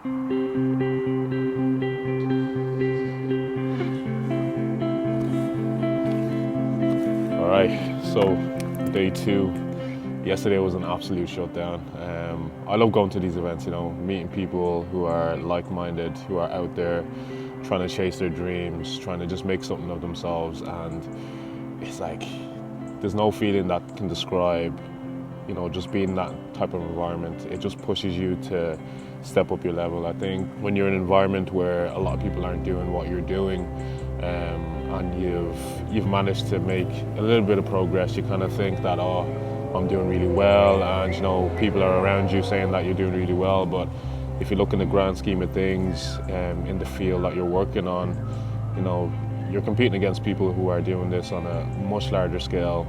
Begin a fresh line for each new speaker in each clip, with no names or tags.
All right, so day two. Yesterday was an absolute shutdown. I love going to these events, meeting people who are like-minded, who are out there trying to chase their dreams, trying to just make something of themselves. And it's like, there's no feeling that can describe, just being in that type of environment. It just pushes you to step up your level. I think when you're in an environment where a lot of people aren't doing what you're doing, and you've managed to make a little bit of progress, you kind of think that, oh, I'm doing really well, and people are around you saying that you're doing really well. But if you look in the grand scheme of things, in the field that you're working on, you're competing against people who are doing this on a much larger scale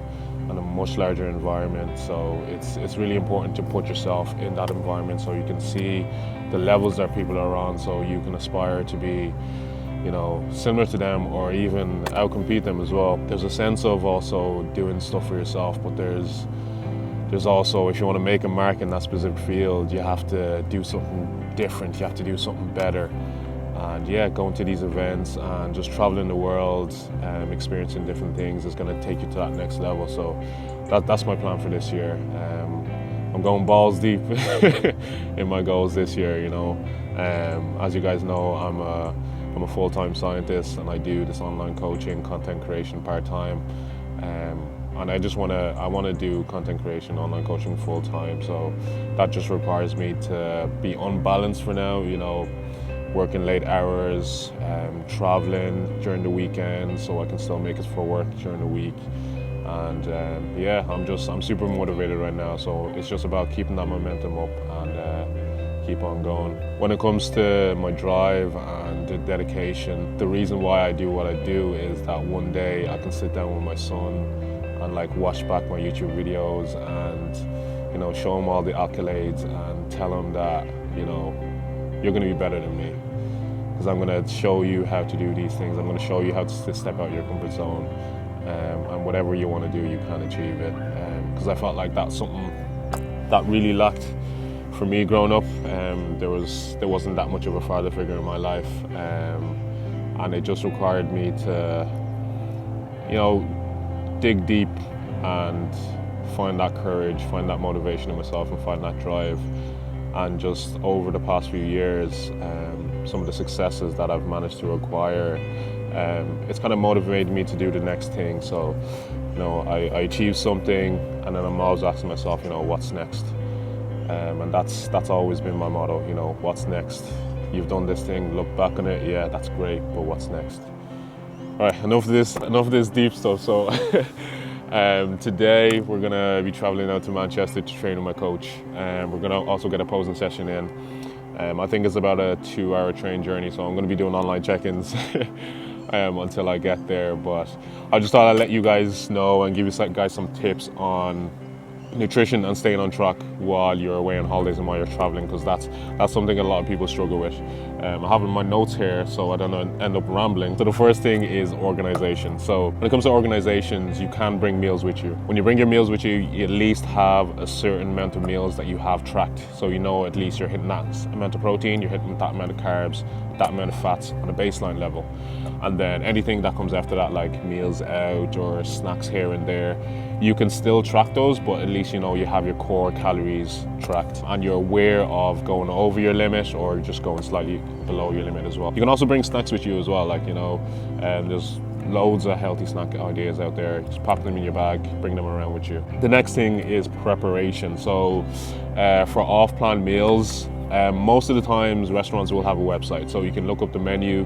and a much larger environment. So it's really important to put yourself in that environment so you can see the levels that people are on, so you can aspire to be similar to them or even outcompete them as well. There's a sense of also doing stuff for yourself, but there's also, if you want to make a mark in that specific field, you have to do something different, you have to do something better. And yeah, going to these events and just traveling the world, experiencing different things is going to take you to that next level. So that's my plan for this year. I'm going balls deep in my goals this year, As you guys know, I'm a full-time scientist, and I do this online coaching, content creation part-time. And I want to do content creation, online coaching full-time. So that just requires me to be unbalanced for now, working late hours, traveling during the weekend so I can still make it for work during the week. And I'm super motivated right now. So it's just about keeping that momentum up and keep on going. When it comes to my drive and the dedication, the reason why I do what I do is that one day I can sit down with my son and watch back my YouTube videos and show him all the accolades and tell him that you're going to be better than me, because I'm going to show you how to do these things. I'm going to show you how to step out your comfort zone, and whatever you want to do, you can achieve it. Because I felt like that's something that really lacked for me growing up. There wasn't that much of a father figure in my life, and it just required me to dig deep and find that courage, find that motivation in myself, and find that drive. And just over the past few years, some of the successes that I've managed to acquire, it's kind of motivated me to do the next thing. So I achieve something, and then I'm always asking myself, what's next? And that's always been my motto, what's next? You've done this thing, look back on it, yeah, that's great, but what's next? All right, enough of this deep stuff. So today we're gonna be traveling out to Manchester to train with my coach, and we're gonna also get a posing session in. I think it's about a 2-hour train journey, so I'm gonna be doing online check-ins until I get there. But I just thought I'd let you guys know and give you guys some tips on nutrition and staying on track while you're away on holidays and while you're traveling, because that's something a lot of people struggle with. I have my notes here so I don't end up rambling. So the first thing is organization. So when it comes to organizations, you can bring meals with you. When you bring your meals with you, you at least have a certain amount of meals that you have tracked, so at least you're hitting that amount of protein, you're hitting that amount of carbs, that amount of fats on a baseline level. And then anything that comes after that, like meals out or snacks here and there, you can still track those, but at least you have your core calories tracked and you're aware of going over your limit or just going slightly below your limit as well. You can also bring snacks with you as well, there's loads of healthy snack ideas out there. Just pop them in your bag, bring them around with you. The next thing is preparation. So for off-plan meals, most of the times restaurants will have a website, so you can look up the menu.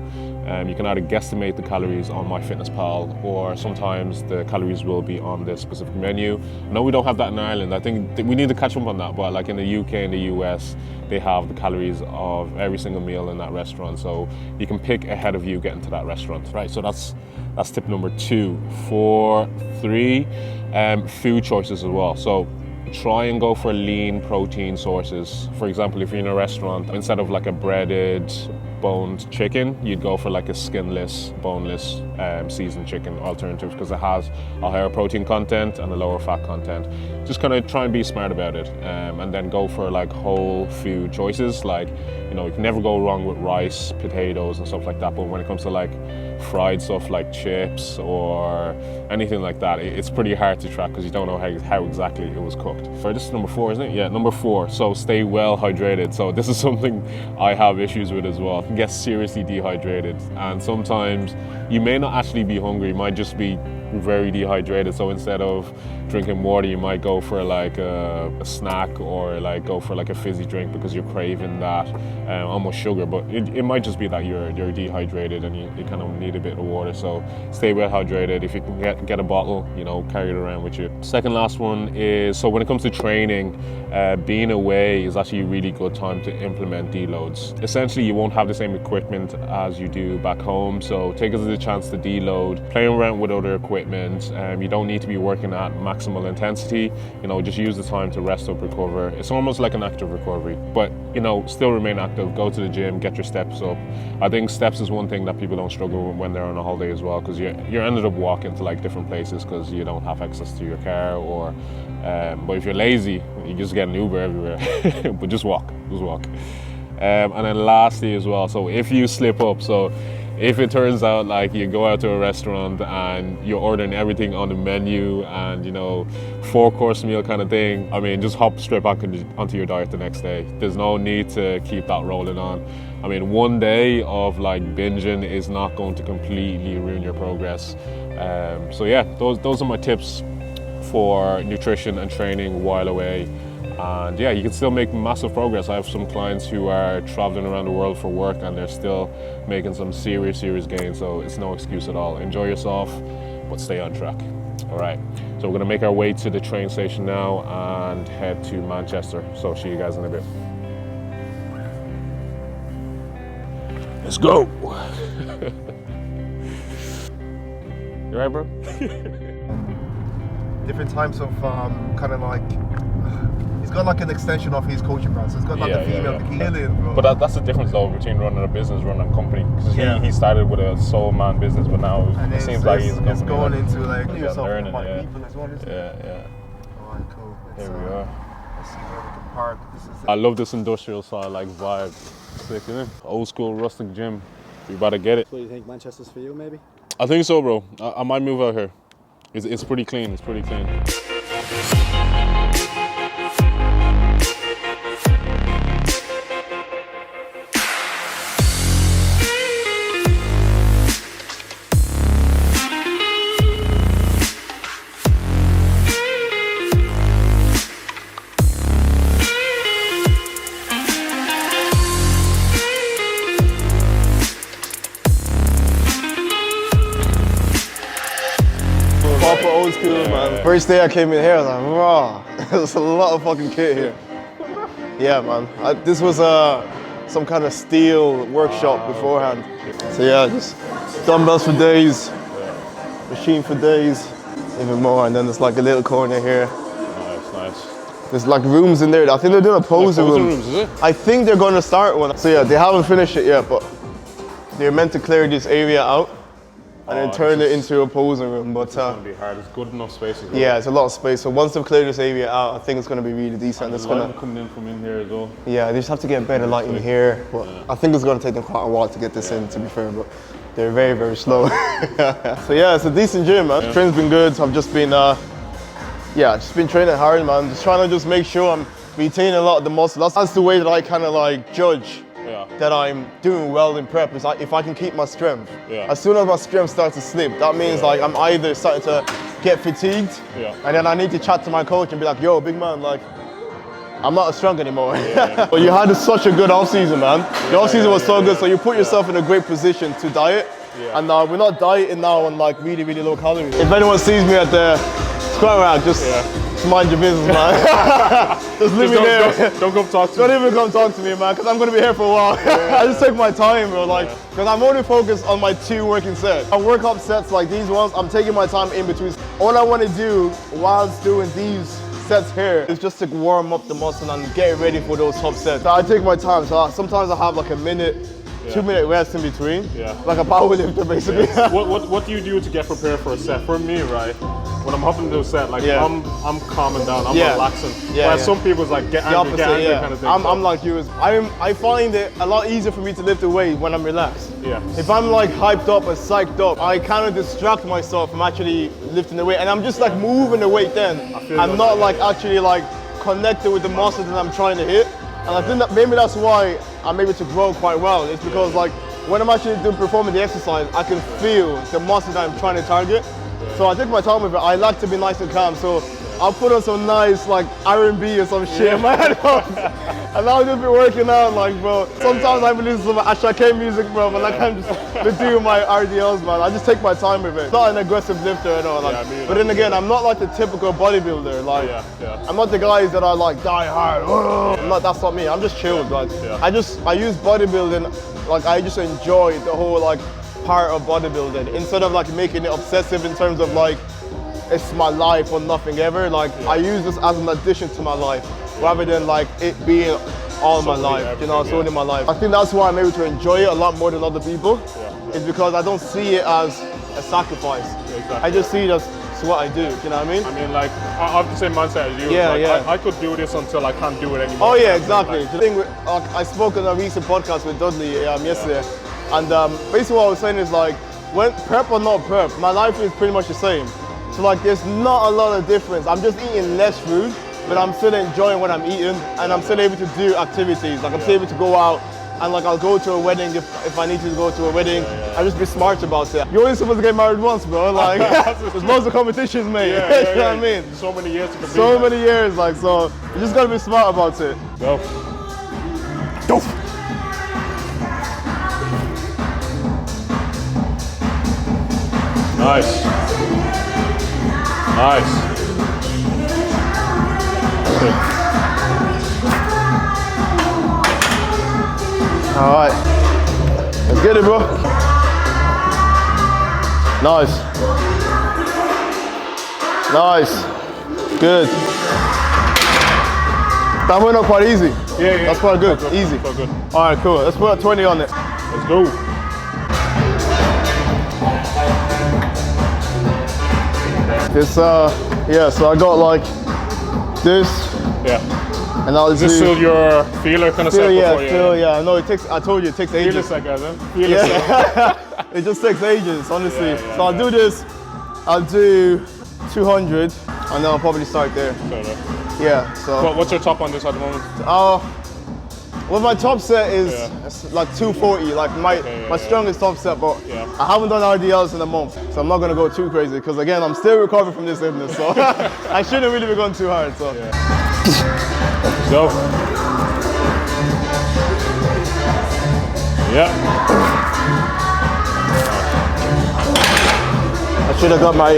You can either guesstimate the calories on MyFitnessPal, or sometimes the calories will be on the specific menu. No, we don't have that in Ireland. I think we need to catch up on that, but in the UK and the US, they have the calories of every single meal in that restaurant, so you can pick ahead of you getting to that restaurant. Right, so that's tip number 2. For 3, food choices as well. So try and go for lean protein sources. For example, if you're in a restaurant, instead of a breaded boned chicken, you'd go for a skinless, boneless, seasoned chicken alternative, because it has a higher protein content and a lower fat content. Just kind of try and be smart about it, and then go for whole food choices, You can never go wrong with rice, potatoes and stuff like that, but when it comes to like fried stuff like chips or anything like that, it's pretty hard to track because you don't know how exactly it was cooked. So this is number 4, isn't it? Yeah, number 4. So stay well hydrated. So this is something I have issues with as well. Get seriously dehydrated, and sometimes you may not actually be hungry, you might just be very dehydrated. So instead of drinking water, you might go for like a snack or like go for like a fizzy drink because you're craving that almost sugar, but it might just be that you're dehydrated and you kind of need a bit of water. So stay well hydrated. If you can get a bottle, carry it around with you. Second last one is, so when it comes to training, being away is actually a really good time to implement deloads. Essentially, you won't have the same equipment as you do back home, so take it as a chance to deload, play around with other equipment. You don't need to be working at maximal intensity. Just use the time to rest up, recover. It's almost like an active recovery, but still remain active. Go to the gym, get your steps up. I think steps is one thing that people don't struggle with when they're on a holiday as well, because you're ended up walking to like different places because you don't have access to your car, or but if you're lazy, you just get an Uber everywhere. But just walk. And then lastly as well, so if you slip up, so if it turns out like you go out to a restaurant and you're ordering everything on the menu and 4-course meal kind of thing, I mean, just hop straight back onto your diet the next day. There's no need to keep that rolling on. I mean, one day of like binging is not going to completely ruin your progress. So yeah, those are my tips for nutrition and training while away. And yeah, you can still make massive progress. I have some clients who are traveling around the world for work and they're still making some serious gains, so it's no excuse at all. Enjoy yourself, but stay on track. All right, so we're gonna make our way to the train station now and head to Manchester. So see you guys in a bit. Let's go. You right, bro?
Different types of kind of like, he's got like an extension of his coaching brand, so he's got like a female bikini, bro.
But that's the difference though between running a business, running a company. Because he started with a sole man business, but now it seems like he's
going into like
learning,
people as well, isn't it?
Yeah.
Alright, cool.
Here we are.
Let's see where we can park.
I love this industrial style like vibe. Sick, isn't it? Old school rustic gym. We about to get it.
So you think Manchester's for you, maybe?
I think so, bro. I might move out here. It's pretty clean. It's pretty clean.
Proper old school, man. First day I came in here, I was like, raw. There's a lot of fucking kit here. Yeah, man. This was some kind of steel workshop beforehand. So yeah, just dumbbells for days, machine for days, even more. And then there's like a little corner here.
Nice.
There's like rooms in there. I think they're doing a posing room.
Rooms, is it?
I think they're going to start one. So yeah, they haven't finished it yet, but they're meant to clear this area out and then turn it into a posing room. But
it's gonna be hard. It's good enough space as well.
yeah, it's a lot of space. So once they've cleared this area out, I think it's going to be really decent.
It's gonna coming in from in here as well.
Yeah, they just have to get better lighting here. But I think it's going to take them quite a while to get this in, to be fair. But they're very slow. So yeah, it's a decent gym, man. Training's been good. I've just been, just been training hard, man. Just trying to just make sure I'm retaining a lot of the muscle. That's the way that I kind of like judge that I'm doing well in prep, is like if I can keep my strength. As soon as my strength starts to slip, that means like I'm either starting to get fatigued, and then I need to chat to my coach and be like, yo, big man, like, I'm not as strong anymore. But you had such a good off-season, man. The off-season was so good, so you put yourself in a great position to diet. And we're not dieting now on like really low calories. If anyone sees me at the squat rack, just mind your business, man. Just leave me there.
Don't come talk to me.
Don't even come talk to me, man, because I'm going to be here for a while. I just take my time, bro, like, because I'm only focused on my 2 working sets. I work up sets like these ones, I'm taking my time in between. All I want to do whilst doing these sets here is just to warm up the muscle and get ready for those top sets. So I take my time, so sometimes I have like a minute 2-minute rest in between.
Yeah.
Like a power lifter, basically.
Yeah. What do you do to get prepared for a set? For me, right, when I'm hopping into a set, like I'm calming down, I'm relaxing. Whereas some people's like get angry kind of thing.
I'm like you. I find it a lot easier for me to lift the weight when I'm relaxed.
Yeah.
If I'm like hyped up or psyched up, I kind of distract myself from actually lifting the weight, and I'm just like moving the weight. Then I'm not like actually like connected with the muscle that I'm trying to hit. And I think that maybe that's why I'm able to grow quite well. It's because like when I'm actually performing the exercise, I can feel the muscle that I'm trying to target. So I take my time with it. I like to be nice and calm. So I'll put on some nice like R&B or some shit in my headphones. And I'll just be working out, like, bro. Sometimes I listen to some Ashake music, bro, but like I'm just doing my RDLs, man. I just take my time with it. It's not an aggressive lifter at all. Like, but then again, I'm not like the typical bodybuilder. Like, I'm not the guys that are like die hard. That's not me. I'm just chilled. Like, I use bodybuilding. Like, I just enjoy the whole like part of bodybuilding instead of like making it obsessive in terms of like it's my life or nothing ever. Like I use this as an addition to my life rather than like it being all my life, you know, solely my life. I think that's why I'm able to enjoy it a lot more than other people. It's because I don't see it as a sacrifice. I just see it as it's what I do, you know what I mean?
I mean, like, I have the same mindset as you. I could do this until I can't do it anymore.
Oh yeah, exactly. The thing with, I spoke on a recent podcast with Dudley yesterday, and basically what I was saying is like, when prep or not prep, my life is pretty much the same. So like, there's not a lot of difference. I'm just eating less food, but I'm still enjoying what I'm eating, and I'm still able to do activities. Like I'm still able to go out, and like I'll go to a wedding if I need to go to a wedding. I'll just be smart about it. You're only supposed to get married once, bro. Like there's loads of competitions, mate. You know what I mean?
So many years to compete.
So many years, like, so you just gotta be smart about it.
Go. Nice. Nice.
All right, let's get it, bro. Nice. Nice. Good. That went up quite easy.
Yeah.
That's quite good. Easy.
So good.
All right, cool. Let's put a 20 on it.
Let's go.
This, yeah, so I got like this.
Yeah.
And I'll
Is this still your feeler kind of set?
Yeah. No, it takes, I told you, it takes ages.
Feeler set, guys, huh?
It just takes ages, honestly.
So
I'll do this, I'll do 200, and then I'll probably start there. Yeah, so.
What's your top on this at the moment?
Well, my top set is like 240, like my strongest top set, but I haven't done RDLs in a month, so I'm not gonna go too crazy, because again, I'm still recovering from this illness, so I shouldn't really be going too hard, so.
Go. Yeah.
I should have got my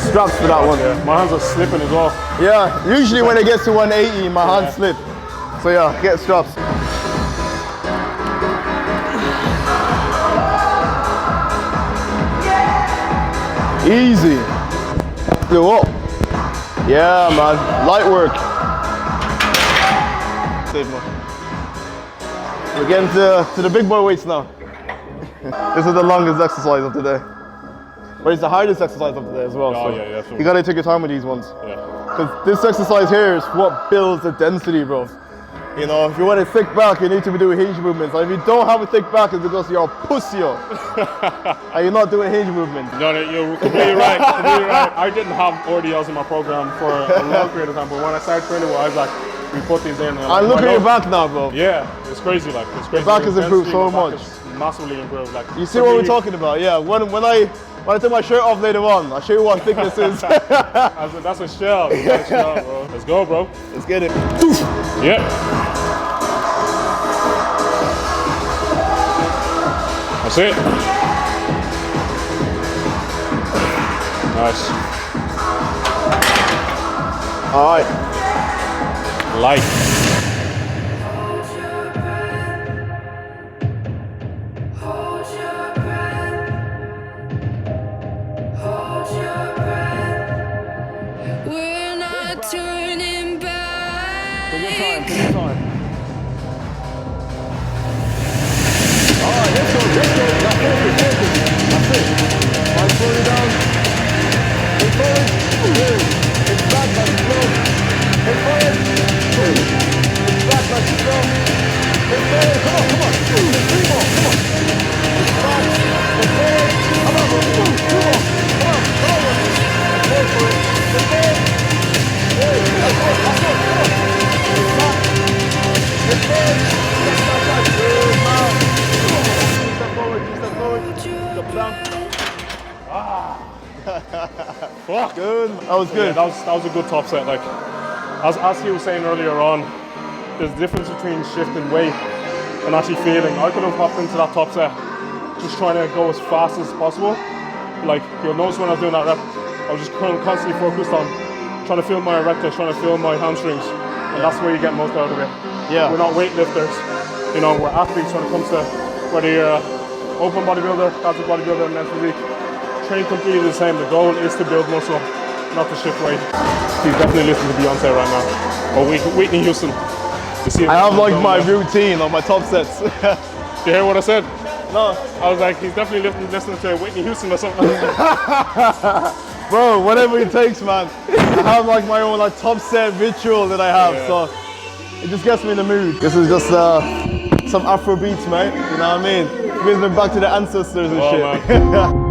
straps for that one.
Yeah. My hands are slipping as well.
Yeah, usually when it gets to 180, my hands slip. So yeah, get straps. Easy. Flew up. Yeah, man. Light work. Save more. We're getting to the big boy weights now. This is the longest exercise of the day. But it's the hardest exercise of the day as well.
Oh,
so
yeah.
you gotta take your time with these ones.
Yeah.
Because this exercise here is what builds the density, bro. You know, if you want a thick back, you need to be doing hinge movements. And if you don't have a thick back, it's because you're a pussy. And you're not doing hinge movements.
No, you're completely right. Completely right. I didn't have RDLs in my program for a long period of time, but when I started training, I was like, we put these in.
And look at your back now, bro.
Yeah, it's crazy. Like, it's crazy.
The back has improved so much.
It's massively improved. Like,
you see what we're talking about? Yeah. When I take my shirt off later on, I'll show you what thickness is.
That's a shell. That's a shell, bro. Let's go, bro.
Let's get it.
Yep. That's it. Nice.
All right.
Light.
We're not turning back.
Take your time. All right.
Fuck.
Good. That was good.
Yeah, that was a good top set. Like, as he was saying earlier on, there's a difference between shifting weight and actually feeling. I could have hopped into that top set just trying to go as fast as possible. Like, you'll notice when I was doing that rep, I was just constantly focused on trying to feel my erectors, trying to feel my hamstrings, and that's where you get most out of it.
Yeah.
We're not weightlifters, you know, we're athletes when it comes to whether you're an open bodybuilder, casual bodybuilder, men's physique. Train completely the same. The goal is to build muscle, not to shift weight. He's definitely listening to Beyonce right now. Or Whitney Houston. You see him
I have like my
there.
routine on my top sets.
You hear what I said?
No.
I was like, he's definitely listening to Whitney Houston or something.
Bro, whatever it takes, man. I have like my own like top set ritual that I have, so it just gets me in the mood. This is just some Afro beats, mate. You know what I mean? Brings me back to the ancestors and shit.
Man.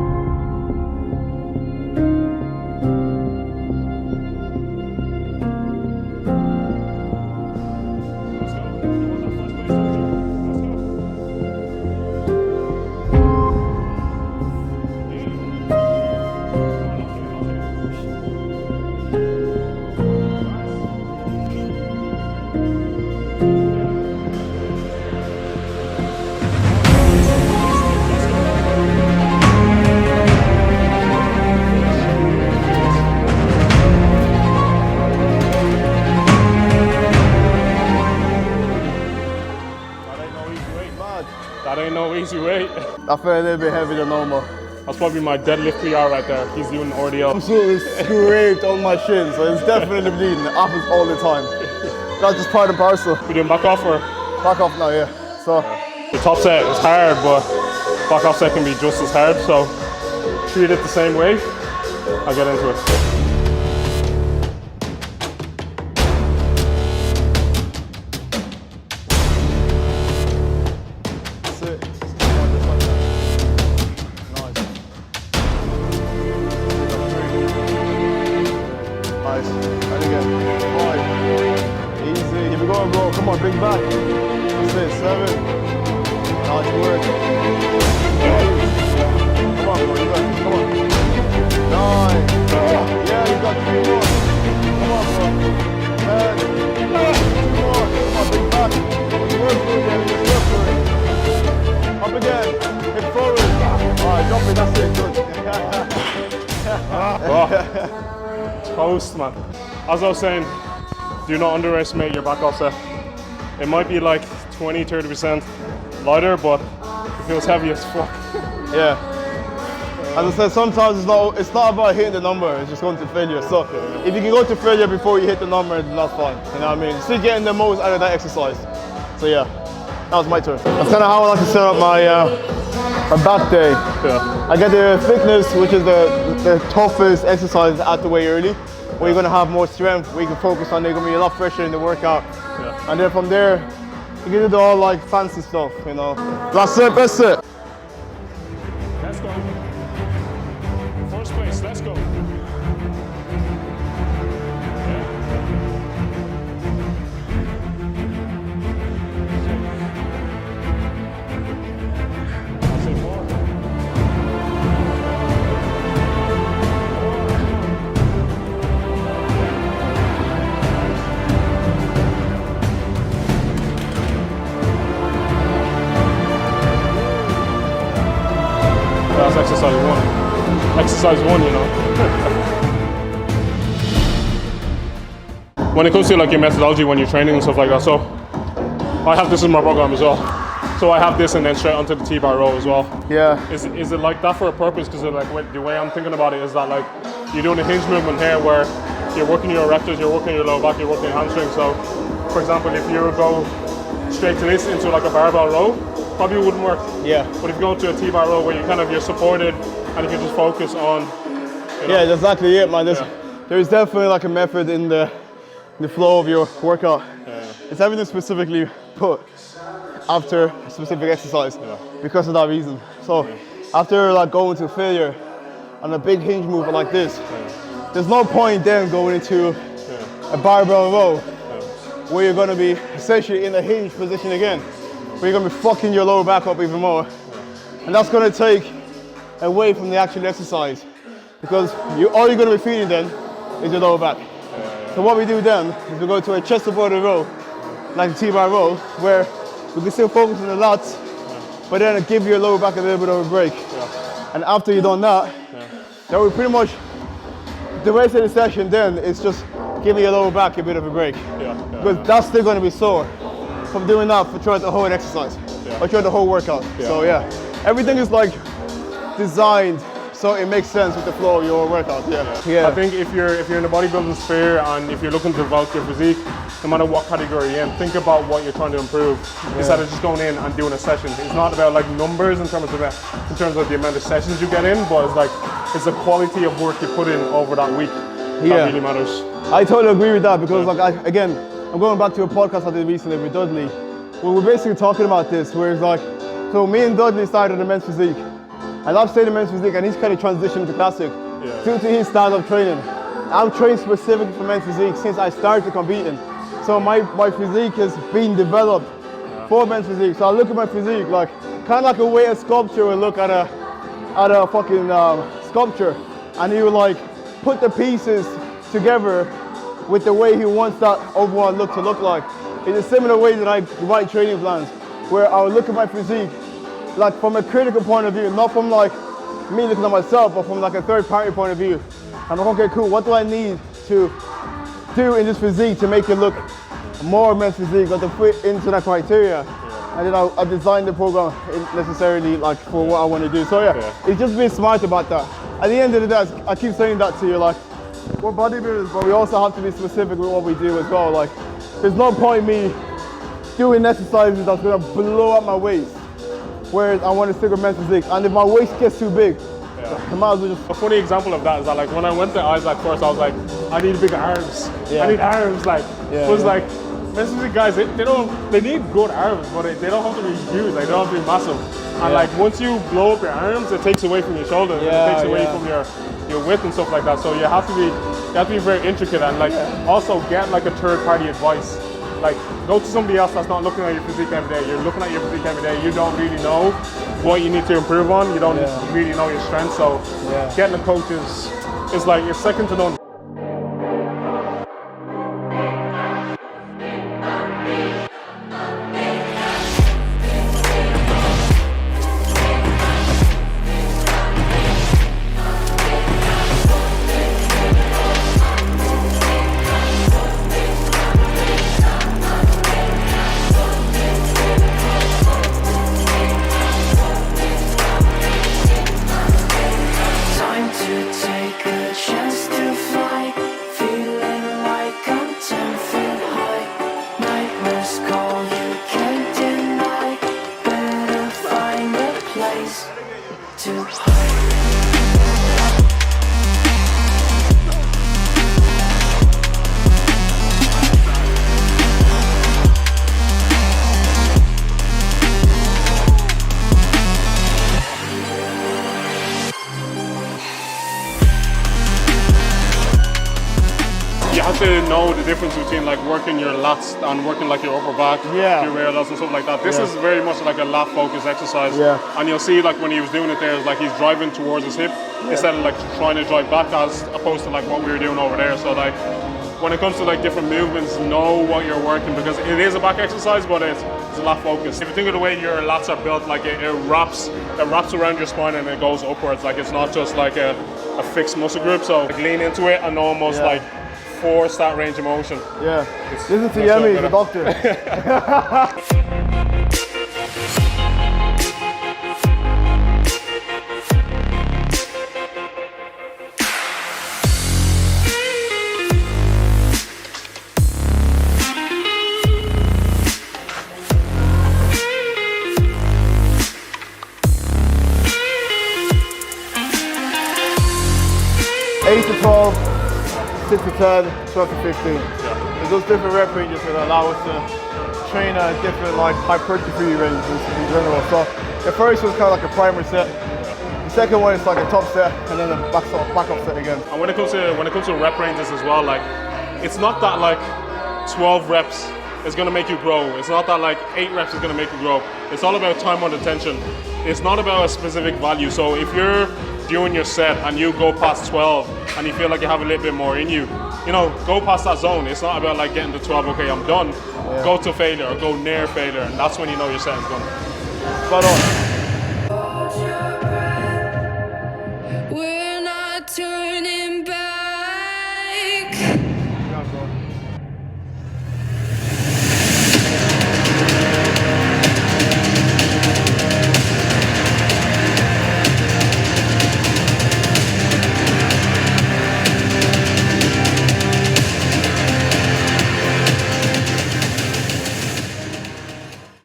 That ain't no easy weight.
I feel a little bit heavier than normal.
That's probably my deadlift PR right there. He's doing RDL.
Absolutely scraped on my shin, so it's definitely bleeding. It happens all the time. That's just part and parcel.
We doing back off or?
Back off now, yeah. So
The top set is hard, but back off set can be just as hard. So treat it the same way. I'll get into it.
nice. And again. 5. Easy. Keep it going, bro. Come on, bring it back. That's it. 7. Nice work. 8. Come on, bro. You got it. Come on. 9. Yeah, you got 3 more. Come on, bro. 10. 2 more. Come on, bring it back. Work for it, yeah. Just work for it. Up again. Hip forward. Alright, drop it. That's it. Good.
Toast, man. As I was saying, do not underestimate your back off set. It might be like 20-30% lighter, but it feels heavy as fuck.
Yeah. As I said, sometimes it's not about hitting the number, it's just going to failure. So if you can go to failure before you hit the number, then that's fine. You know what I mean? Still getting the most out of that exercise. So yeah, that was my turn. That's kind of how I like to set up my back day.
Yeah.
I get the fitness, which is the toughest exercise out the way early, where you're gonna have more strength, where you can focus on. They're gonna be a lot fresher in the workout.
Yeah.
And then from there, you can do the all like fancy stuff, you know. That's it, that's it.
Let's go. First place, let's go. That's exercise 1. Exercise 1, you know. When it comes to like your methodology when you're training and stuff like that, so I have this in my program as well. So I have this and then straight onto the T-bar row as well.
Yeah.
Is it like that for a purpose? Because like the way I'm thinking about it is that like you're doing a hinge movement here where you're working your erectors, you're working your lower back, you're working your hamstring. So for example, if you go straight to this into like a barbell row, probably wouldn't work.
Yeah.
But if you go to a T-bar row where you're supported and you can just focus on, you know.
Yeah, that's exactly it, man. There's definitely like a method in the flow of your workout.
Yeah.
It's everything specifically put after a specific exercise because of that reason. So after like going to failure on a big hinge move like this, there's no point then going into a barbell row where you're gonna be essentially in a hinge position again, where you're gonna be fucking your lower back up even more. And that's gonna take away from the actual exercise. because all you're going to be feeling then is your lower back. So what we do then is we go to a chest supported row, like a T-bar row, where we can still focus on the lats, but then give your lower back a little bit of a break. And after you've done that, then we pretty much, the rest of the session then is just giving your lower back a bit of a break. Because that's still going to be sore from doing that for throughout the whole exercise, or throughout the whole workout. So yeah, everything is like designed so it makes sense with the flow of your workout.
I think if you're in the bodybuilding sphere and if you're looking to develop your physique, no matter what category you're in, think about what you're trying to improve instead of just going in and doing a session. It's not about like numbers in terms of the amount of sessions you get in, but it's the quality of work you put in over that week that really matters.
I totally agree with that because again, I'm going back to a podcast I did recently with Dudley, where we're basically talking about this, where it's like, so me and Dudley started a men's physique. And I've stayed in men's physique and he's kind of transitioned to classic due to his style of training. I'm trained specifically for men's physique since I started competing. So my physique has been developed for men's physique. So I look at my physique like kind of like a way a sculptor would look at a fucking sculpture, and he would like put the pieces together with the way he wants that overall look to look like. It's a similar way that I write training plans, where I would look at my physique like from a critical point of view, not from like me looking at myself, but from like a third party point of view. I'm like, okay, cool, what do I need to do in this physique to make it look more men's physique, like to fit into that criteria? And then I designed the program necessarily like for what I want to do. So it's just being smart about that. At the end of the day, I keep saying that to you, like, we're bodybuilders, but we also have to be specific with what we do as well. Like, there's no point me doing exercises that's gonna blow up my waist, whereas I want to stick with men's physique. And if my waist gets too big, I might as well just...
A funny example of that is that like when I went to Isaac first, I was like, I need big arms. I need arms. Like, it was like, men's physique guys, they need good arms, but they don't have to be huge. Like, they don't have to be massive. And like once you blow up your arms, it takes away from your shoulders. And it takes away from your width and stuff like that. So you have to be very intricate and like also get like a third party advice. Like, go to somebody else that's not looking at your physique every day. You're looking at your physique every day. You don't really know what you need to improve on. You don't really know your strengths. So getting a coach is like, it's second to none. To know the difference between like working your lats and working like your upper back, your rear lats and stuff like that. This is very much like a lat focused exercise. And you'll see like when he was doing it there, like he's driving towards his hip instead of like trying to drive back, as opposed to like what we were doing over there. So like when it comes to like different movements, know what you're working, because it is a back exercise, but it's a lat focused. If you think of the way your lats are built, like it wraps around your spine and it goes upwards. Like it's not just like a fixed muscle group. So like lean into it and almost like force that range of motion.
Listen to Yemi, the doctor. Eight to 12. 6 to 10, 12 to 15. So those different rep ranges will allow us to train at different like hypertrophy ranges in general. So the first was kind of like a primer set. The second one is like a top set, and then a back up set again.
And when it comes to rep ranges as well, like it's not that like 12 reps is going to make you grow. It's not that like 8 reps is going to make you grow. It's all about time under tension. It's not about a specific value. So if you're doing your set and you go past 12 and you feel like you have a little bit more in you, you know, go past that zone. It's not about like getting to 12, okay, I'm done. Yeah. Go to failure or go near failure, and that's when you know your set is done.
Spot on.
We're not turning back.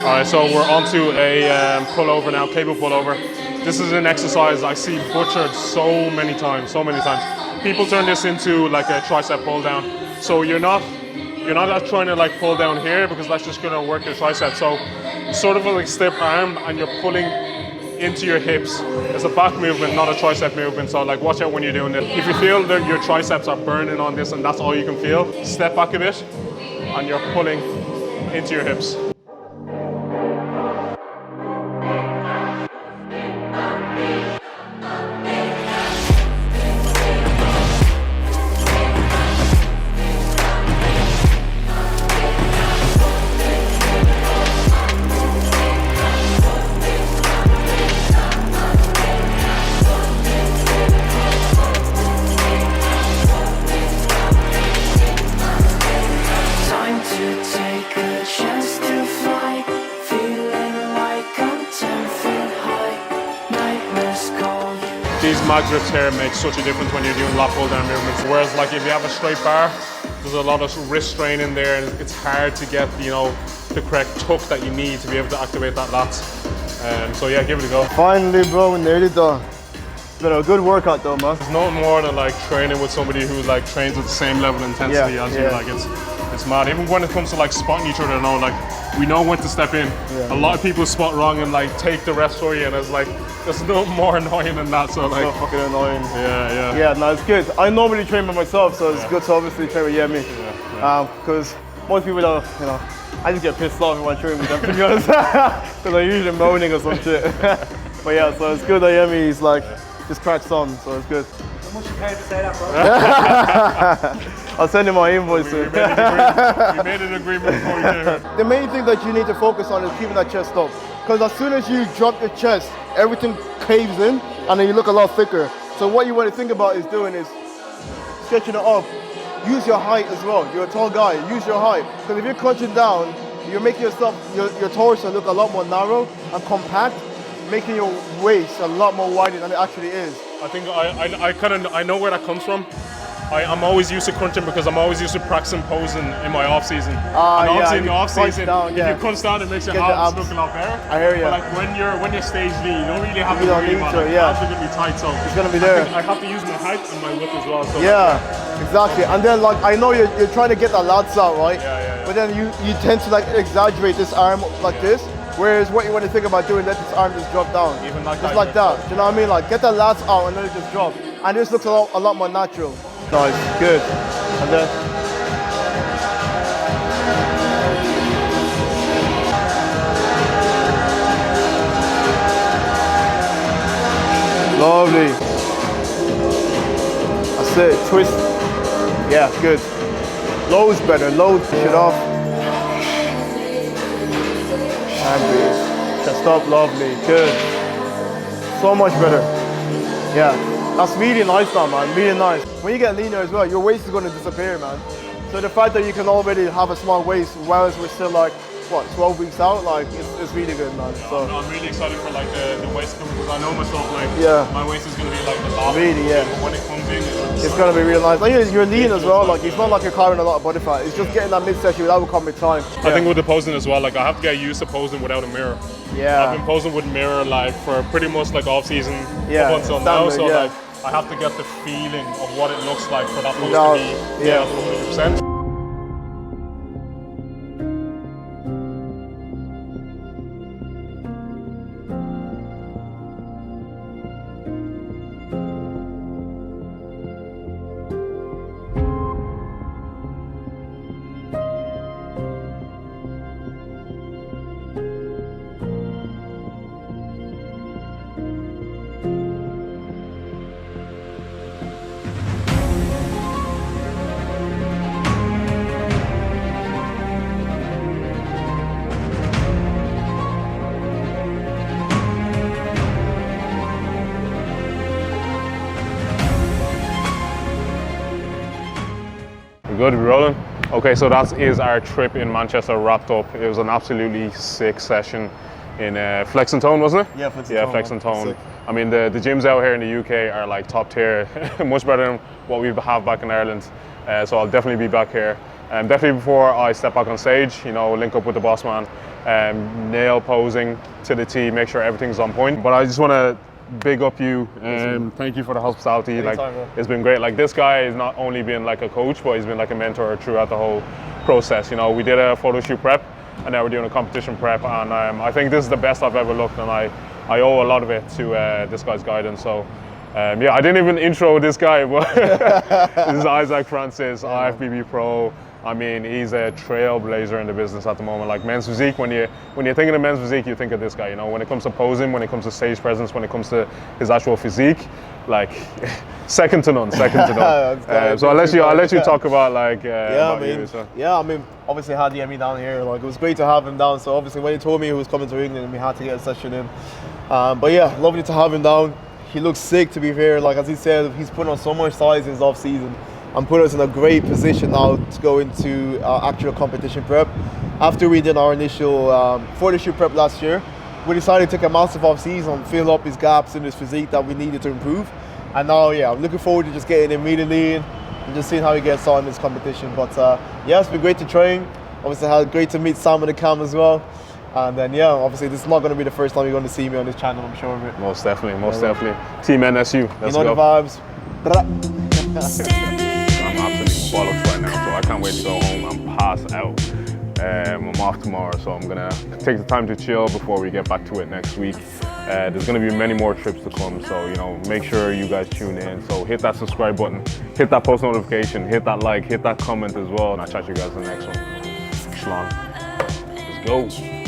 All right, so we're onto a pullover now, cable pullover. This is an exercise I see butchered so many times. People turn this into like a tricep pull down. So you're not trying to like pull down here because that's just gonna work your tricep. So sort of like stiff arm and you're pulling into your hips. It's a back movement, not a tricep movement. So like watch out when you're doing it. If you feel that your triceps are burning on this and that's all you can feel, step back a bit and you're pulling into your hips. These mag grips here make such a difference when you're doing lat pull down movements. Whereas like if you have a straight bar, there's a lot of wrist strain in there and it's hard to get, you know, the correct tuck that you need to be able to activate that lat. So yeah, give it a go.
Finally, bro, we're nearly done. It's been a good workout though, man.
There's nothing more than like training with somebody who like trains at the same level of intensity as you. Like it's mad. Even when it comes to like spotting each other, know like we know when to step in. A lot of people spot wrong and like take the rest for you, and it's like there's no more annoying than that. So like,
so fucking annoying.
Yeah,
no, it's good. I normally train by myself, so it's good to obviously train with Yemi. Because most people don't, you know, I just get pissed off when I train with them, to be honest, because I'm usually moaning or some shit. But yeah, so it's good that Yemi is like just cracks on, so it's good.
How much you paid to say that, bro?
I'll send him my invoice.
we made an agreement before we came here.
The main thing that you need to focus on is keeping that chest up. Because as soon as you drop your chest, everything caves in and then you look a lot thicker. So what you want to think about is doing is stretching it up. Use your height as well. You're a tall guy, use your height. Because if you're crunching down, you're making yourself, your torso look a lot more narrow and compact, making your waist a lot more wider than it actually is.
I think I know where that comes from. I'm always used to crunching because I'm always used to practicing posing in my off season. And obviously in the off season, if you crunch down, it makes your abs look a lot better.
I hear you.
But like when you're stage V, you don't really have to worry about it. Abs are gonna be tight, so
it's gonna be there.
I have to use my height and my width as well. So
exactly. And then like I know you're trying to get the lats out, right?
Yeah.
But then you tend to like exaggerate this arm like this. Whereas what you want to think about doing, let this arm just drop down.
Even like
just like that. Do you know what I mean? Like get the lats out and let it just drop. And this looks a lot more natural. Nice, good. And then lovely. That's it. Twist. Yeah, good. Low's better. Low, push it off. And breathe. Chest up, lovely, good. So much better. Yeah, that's really nice now, man, really nice. When you get leaner as well, your waist is going to disappear, man. So the fact that you can already have a small waist whilst we're still like, what, 12 weeks out, like, it's really good, man. So
I'm really excited for like the waist coming because I know myself, like, my waist is going to be like the last.
Really, yeah.
But when it comes in,
it's going to be real nice. Like, you're lean as well, like, it's not like you're carrying a lot of body fat. It's just getting that midsection, that will come with time.
I think with the posing as well, like, I have to get used to posing without a mirror.
Yeah.
I've been posing with mirror like for pretty much like off season up until now, so like I have to get the feeling of what it looks like for that pose to be 100%.
good, we're rolling. Okay, so that is our trip in Manchester wrapped up. It was an absolutely sick session in Flex and Tone, wasn't it?
Yeah, Flex and
yeah,
Tone,
Flex
man.
and Tone.
Sick.
I mean, the gyms out here in the UK are like top tier, much better than what we have back in Ireland. So I'll definitely be back here. Definitely before I step back on stage, you know, link up with the boss man, nail posing to the T, make sure everything's on point. But I just want to big up you. Thank you for the hospitality.
Anytime,
like,
man.
it's been great. Like, this guy has not only been like a coach, but he's been like a mentor throughout the whole process. You know, we did a photo shoot prep, and now we're doing a competition prep, and I think this is the best I've ever looked, and I owe a lot of it to this guy's guidance. So yeah, I didn't even intro this guy, but this is Isaac Francis, Ifbb Pro. I mean, he's a trailblazer in the business at the moment. Like, men's physique, when you're thinking of men's physique, you think of this guy. You know, when it comes to posing, when it comes to stage presence, when it comes to his actual physique, like second to none. So I'll let you talk about like about you, so.
I mean, obviously had Yemi down here. Like, it was great to have him down. So obviously when he told me he was coming to England, we had to get a session in. But yeah, lovely to have him down. He looks sick, to be fair. Like, as he said, he's put on so much size in his off season and put us in a great position now to go into our actual competition prep. After we did our initial photo shoot prep last year, we decided to take a massive off season, fill up his gaps in his physique that we needed to improve. And now, yeah, I'm looking forward to just getting him really lean and just seeing how he gets on in this competition. But yeah, it's been great to train. Obviously, great to meet Sam and the Cam as well. And then, yeah, obviously this is not going to be the first time you're going to see me on this channel, I'm sure of it.
Most definitely. Team NSU, let's
you know
go.
the vibes.
I'm absolutely bollocks right now, so I can't wait to go home and pass out. I'm off tomorrow, so I'm gonna take the time to chill before we get back to it next week. There's gonna be many more trips to come, so you know, make sure you guys tune in. So hit that subscribe button, hit that post notification, hit that like, hit that comment as well, and I'll chat you guys in the next one. Shalom. Let's go.